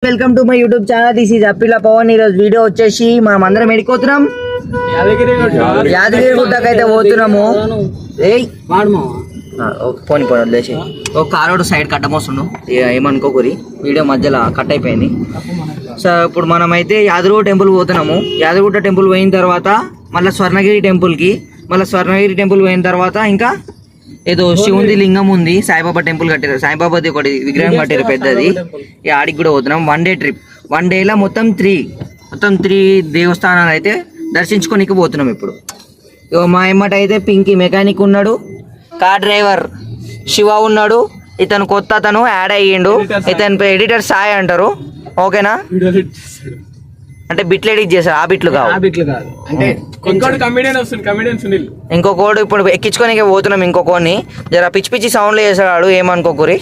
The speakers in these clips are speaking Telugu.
Welcome to my YouTube channel. This is Appila Pavan. ఈరోజు వీడియో వచ్చేసి మనం అందరం ఎడిపోతున్నాం, యాదగిరి గుట్టకైతే పోతున్నాము. పోని వదిలేసి ఒక కారోడు సైడ్ కట్టమోస్తుండు, ఏమనుకోకూరి వీడియో మధ్యలో కట్ అయిపోయింది. సో ఇప్పుడు మనమైతే యాదగిరి టెంపుల్ పోతున్నాము. యాదగిరి టెంపుల్ పోయిన తర్వాత మళ్ళీ స్వర్ణగిరి టెంపుల్కి, మళ్ళీ స్వర్ణగిరి టెంపుల్ పోయిన తర్వాత ఇంకా ఏదో శివుంది లింగం ఉంది, సాయిబాబా టెంపుల్ కట్టారు, సాయిబాబాది ఒకటి విగ్రహం కట్టారు పెద్దది. ఆడికి కూడా పోతున్నాం. 1 డే ట్రిప్. 1 డేలో మొత్తం త్రీ దేవస్థానాలు అయితే దర్శించుకోనికి పోతున్నాం. ఇప్పుడు మా ఎమ్మట అయితే పింకీ మెకానిక్ ఉన్నాడు, కార్ డ్రైవర్ శివ ఉన్నాడు, ఇతను కొత్త అతను యాడ్ అయ్యిండు, ఇతని ఎడిటర్ సాయి అంటారు. ఓకేనా? అంటే బిట్లు ఎడిట్ చేశారు, ఆ బిట్లు కాదు అంటే ఇంకొకడు ఇప్పుడు ఎక్కించుకోనికి పోతున్నాం. ఇంకొకని జర పిచ్చి పిచ్చి సౌండ్లు చేశాడు, ఏమనుకోకూరి.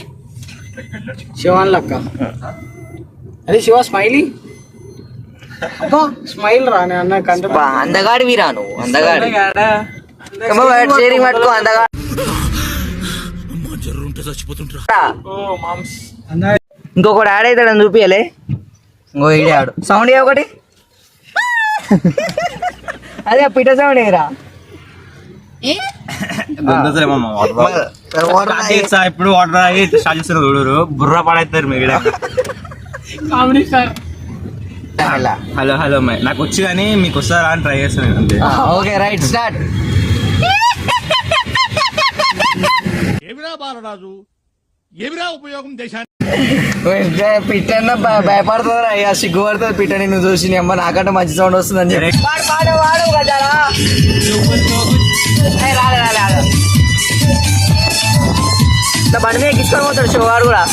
శివాన్ లక్క అదే శివ స్మైలీ స్మైల్ రా అందగాడి వీరా నువ్వు, అందగాడి షేరింగ్ పట్టుకో. అందగాడు ఇంకొకటి యాడ్ అవుతాడని చూపియలే. ఇంకో ఈడాడు సౌండ్ ఒకటి, అదే పిట సౌండ్ ఏరా. ఇప్పుడు వాటర్ స్టార్ట్ చేస్తారు చూడరు, బుర్ర పడేస్తారు మీరు. హలో హలో నాకు వచ్చి కానీ మీకు వస్తారా అని ట్రై చేస్తాను అంతే. Okay right start. ఏమిరా బాలరాజు, ఏమిరా ఉపయోగం దేశానికి? పిట్టన్న భయపడుతుంది అయ్యా, సిగ్గుపడుతుంది పిట్ట నిన్ను చూసి. నీ అమ్మ నాకంటే మంచి సౌండ్ వస్తుందని చెప్పి బండి మీద ఎక్కించుకొని పోతాడు శివగాడు కూడా.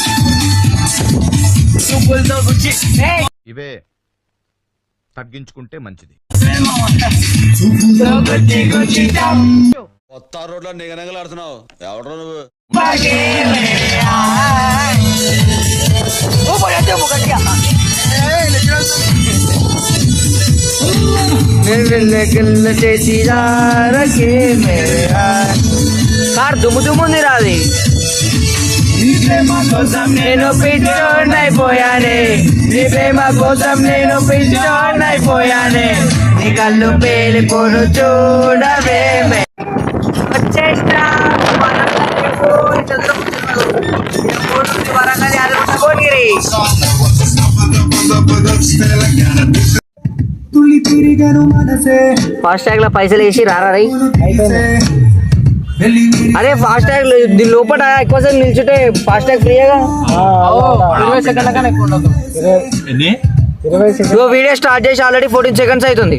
ఇవే తగ్గించుకుంటే మంచిది. కొత్త రోడ్లో నిగనగలాడుతున్నావు ఎవడో నువ్వు. కార్ దుమ్ము దుమ్ము ఉంది రాది. నేను పిచ్చోడ్నైపోయానే, నీ ప్రేమ కోసం నేను పిచ్చోడ్నైపోయానే, నీ కళ్ళు పేలిపోను చూడవేమే. ఫాస్ట్ ట్యాగ్ లో పైసలు వేసి రారా. అరే ఫాస్ట్ ట్యాగ్ దీని లోపల ఎక్కువసేపు నిల్చుంటే ఫాస్ట్ ట్యాగ్ ఫ్రీగా. 20 సెకండ్ల కన్నా ఎక్కువ ఉండదు. వీడియో స్టార్ట్ చేసి ఆల్రెడీ 14 సెకండ్స్ అవుతుంది.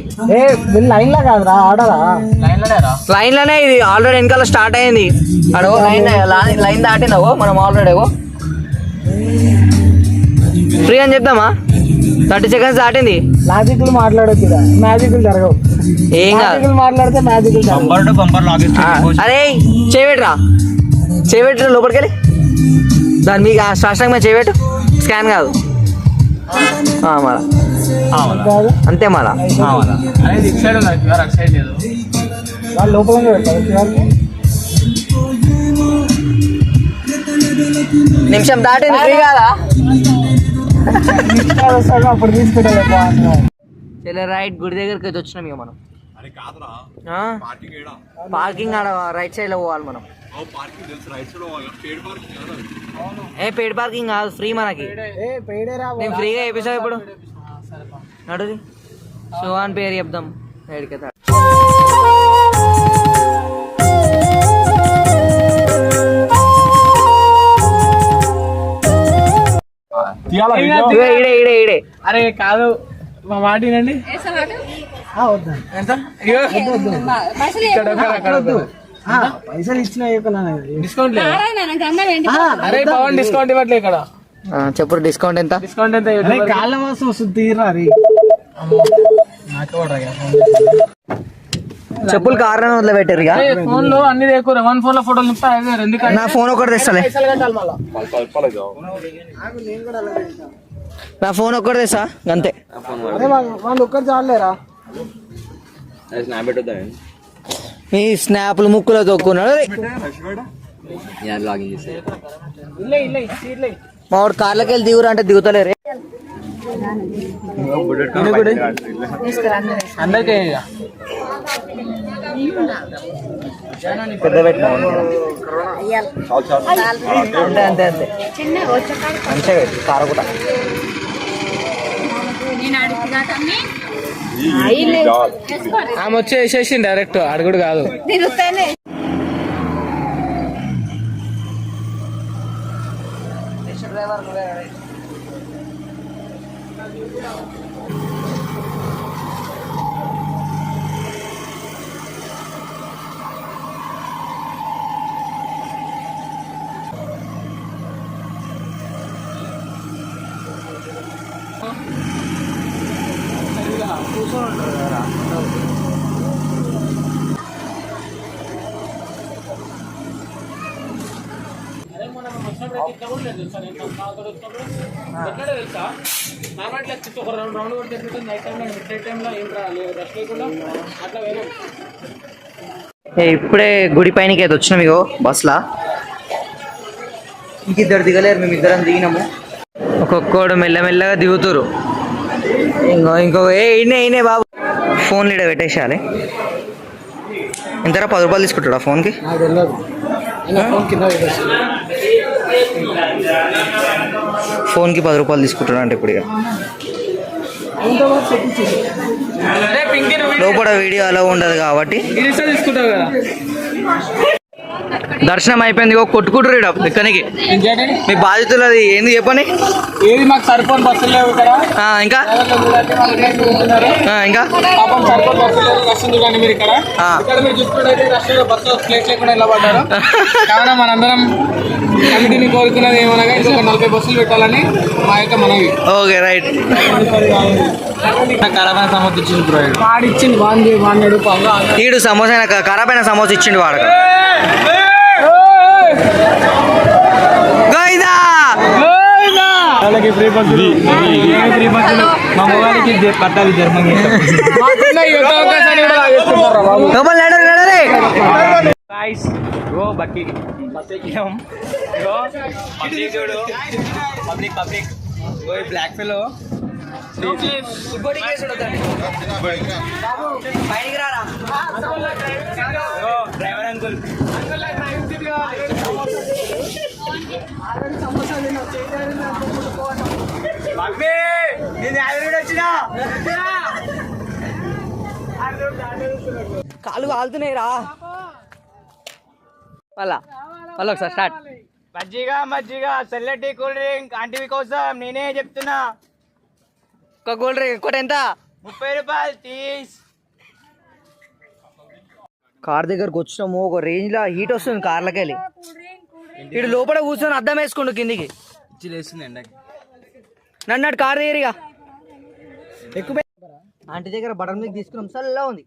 లైన్ లో కాదురా, ఆడరా లైన్ లోనే. ఇది ఆల్రెడీ వెనకాల స్టార్ట్ అయింది. అడో లైన్ దాటిందవో మనం ఆల్రెడీ ఫ్రీ అని చెప్తామా. 30 సెకండ్స్ దాటింది. లాజిక్లు మాట్లాడొచ్చు, మ్యాజిక్లు జరగవు. ఏం కాదు, మాట్లాడితే మ్యాజిక్లు. అరే చేపెట్టు లోపలికి వెళ్ళి దాని మీకు సాష్టంగా చేపెట్టు. స్కాన్ కాదు మళ్ళా అంతే. మళ్ళా లోపల నిమిషం దాటింది, ఫ్రీ కాదా? అప్పుడు తీసుకుంటా. రైట్ గుడి దగ్గరికి అయితే వచ్చినాం ఇక మనం. పార్కింగ్ ఆడ రైట్ సైడ్ లో పోవాలి మనం. పెయిడ్ పార్కింగ్ కాదు, ఫ్రీ మనకి. నేను ఫ్రీగా వేపిస్తావు ఇప్పుడు. నడుది శివాన్ పేరు చెప్దాం. ఎడికెళ్తా ఈడే. అరే కాదు, మా మాట వినండి. పైసలు ఇచ్చిన డిస్కౌంట్ లేదు. అరే పవన్ డిస్కౌంట్ ఇవ్వట్లే ఇక్కడ. చెప్పు డిస్కౌంట్ ఎంత? డిస్కౌంట్ ఎంత? కాళ్ళ మాసం వస్తుంది తీరా. చెప్పులు కారణం వదిలే పెట్టారు. ఇక ఫోన్ లో అన్ని దేకూర. 1 ఫోన్ లో ఫోటోలు నింపుతా. నా ఫోన్ ఒకటి తెస్తాలే. నా ఫోన్ ఒక్కటి తెస్తా అంతే. వాళ్ళు ఒక్కరు చాలేరా. ఈ స్నాప్లు ముక్కులో తొక్కున్నాడు. మా వాడు కార్లోకి వెళ్ళి దిగురా అంటే దిగుతలేరు. అందరికీ పెద్ద పెట్టినా అంతే అంతే అంతే మంచిగా పెట్టి కారకుట ఆమె వచ్చి వేసేసి డైరెక్ట్ అడుగుడు కాదు. ఇప్పుడే గుడి పైనకి అయితే వచ్చినాం ఇగో బస్లా. ఇంకిద్దరు దిగలేరు, మేము ఇద్దరం దిగినాము. ఒక్కొక్కడు మెల్లమెల్లగా దిగుతురు. ఇంకో ఇన్నే బాబు ఫోన్ లీడ పెట్టేసేయాలి. ఎంతరా 10 రూపాయలు తీసుకుంటాడా ఫోన్కి? నాకు తెలియదు. ఫోన్కి 10 రూపాయలు తీసుకుంటాడు అంటే ఇప్పుడు ఇక లోపల వీడియో అలా ఉండదు కాబట్టి తీసుకుంటావు కదా. దర్శనం అయిపోయింది. కొట్టుకుంటారు ఇక్కడ ఎక్కడికి. మీ బాధితులు అది ఏంది చెప్పని. ఏది మాకు సరిపోని బస్సులు లేవు ఇక్కడ. ఇంకా ఇంకా పాపం సరిపోని బస్సులు లేవు. వస్తుంది కానీ మీరు ఇక్కడ ఇక్కడ మీరు చూసుకుంటే రష్లో బస్సు ప్లేస్ లేకుండా నిలబడ్డారు. కావున మనందరం కమిటీని కోరుకున్నది ఏమనగా ఇంకొక 40 బస్సులు పెట్టాలని మా యొక్క మనవి. Okay right. ఖరాబైన సమోసా ఇచ్చింది బ్రో. వాడిచ్చింది వాడినాడు ఈడు సమోసా ఖరాబైన సమోసా ఇచ్చిండు వాడక. ఫ్రీ బస్సులు మా మొగాడికి పట్టాలి Germany. Black fellow driver uncle కాలు కాలుతున్నాయి రా. వాళ్ళ ఒకసారి స్టార్ట్. మజ్జిగ చల్లటి కూల్ డ్రింక్ ఆంటీ కోసం నేనే చెప్తున్నా. ఒక కూల్ డ్రింక్ ఇంకోటి ఎంత? 30 రూపాయలు తీస్. కార్ దగ్గరకు వచ్చినాము. ఒక రేంజ్ లో హీట్ వస్తుంది కార్లకి వెళ్ళి. ఇటు లోపల కూర్చొని అద్దం వేసుకుండు కిందికి. నన్ను కార్ ఏరిగా ఎక్కువ. ఆంటీ దగ్గర బటర్ మిల్క్ తీసుకున్నాం, చల్లగా ఉంది.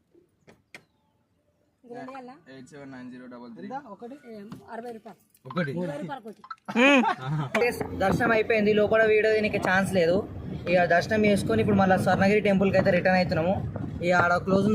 దర్శనం అయిపోయింది. లోపల వీడియో దీనికి ఛాన్స్ లేదు. ఇక దర్శనం చేసుకొని ఇప్పుడు మళ్ళీ స్వర్ణగిరి టెంపుల్కి అయితే రిటర్న్ అవుతున్నాము. ఇక ఆడ క్లోజ్